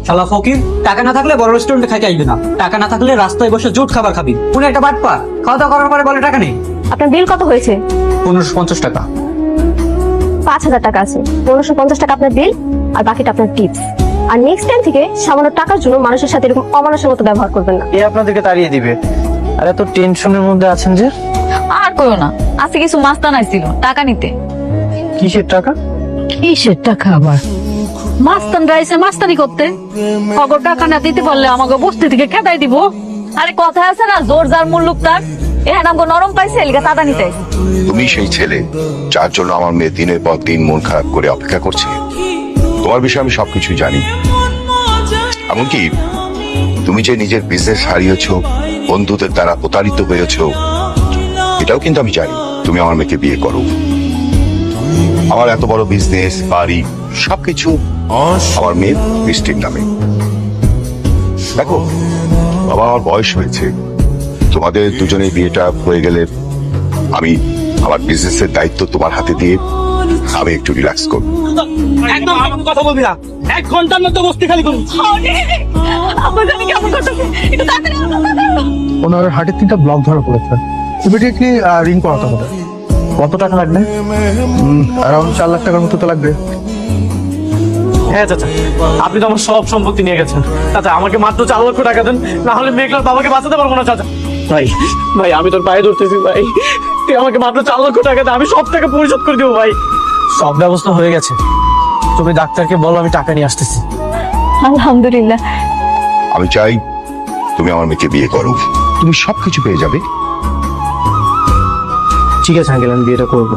শালা ফকির, টাকা না থাকলে বড় রেস্টুরেন্টে খাইতে আসবে না, টাকা না থাকলে রাস্তায় বসে জোট খাবার খাবি। উনি একটা বাটপা, খাওয়া দাওয়া করার পরে বলে টাকা নেই। আপনার বিল কত হয়েছে? 1550 টাকা। 5000 টাকা আছে। 1550 টাকা আপনার বিল, আর বাকিটা আপনার টিপস। আর নেক্সট টাইম থেকে সামান্য টাকার জন্য মানুষের সাথে এরকম অমানুষের মতো ব্যবহার করবেন না। এ আপনাদেরকে তাড়িয়ে দিবে। আর এত টেনশনের মধ্যে আছেন যে? আর কইও না, আজকে কিছু মাস্তান আইছিল টাকা নিতে। কিসের টাকা? কিসের টাকা আবার? মাস্তান রাইছে মাস্তানি করতে। খবর টাকা না দিতে পারলে আমাকে বস্তি থেকে খেদাই দিব। আরে কথা আছে না, জোর যার মুল্লুক তার। এখানে আমাকে নরম পাইছে, এলিগা চাঁদা নিতে আইছে। তুমি সেই ছেলে যার জন্য আমার মেয়ে দিনের পর দিন মন খারাপ করে অপেক্ষা করছে। তোমার বিষয়ে আমি সবকিছুই জানি, এমনকি তুমি যে নিজের বিজনেস হারিয়েছ, বন্ধুদের দ্বারা প্রতারিত হয়েছ, এটাও কিন্তু আমি জানি। তুমি আমার মেয়েকে বিয়ে করো। আমার এত বড় বিজনেস, বাড়ি, সবকিছু আমার মেয়ের বৃষ্টির নামে। দেখো বাবা, আমার বয়স হয়েছে, তোমাদের দুজনের বিয়েটা হয়ে গেলে আমি আমার বিজনেসের দায়িত্ব তোমার হাতে দিয়ে আমি একটু রিল্যাক্স করব। একদম কথা বলবি না, 1 ঘন্টার মধ্যে বস্তি খালি করবি। আমার জানি কেমন করতেছে, একটু তাড়াতাড়ি আসো। ওনার হার্টের 3টা ব্লক ধরা পড়েছে। ইমিডিয়েটলি রিং করাতে হবে। কত টাকা লাগবে? অ্যারাউন্ড 4 লাখ টাকার মতো তো লাগবে। হ্যাঁ চাচা, আপনি তো আমার সব সম্পত্তি নিয়ে গেছেন। চাচা আমাকে মাত্র 4 লক্ষ টাকা দেন, না হলে মেঘলার বাবাকে বাঁচাতে পারবো না। চাচা ভাই, ভাই আমি তোর পায়ে ধরতেছি ভাই, তুই আমাকে মাত্র 4 লক্ষ টাকা দে, আমি সব টাকা পরিশোধ করে দেবো ভাই। সব ব্যবস্থা হয়ে গেছে, তুমি ডাক্তারকে বলো আমি টাকা নিয়ে আসতেছি। আলহামদুলিল্লাহ। আমি চাই তুমি আমার মেয়েকে বিয়ে করো, তুমি সবকিছু পেয়ে যাবে। ঠিক আছে আঙ্কেল, আমি বিয়েটা করবো।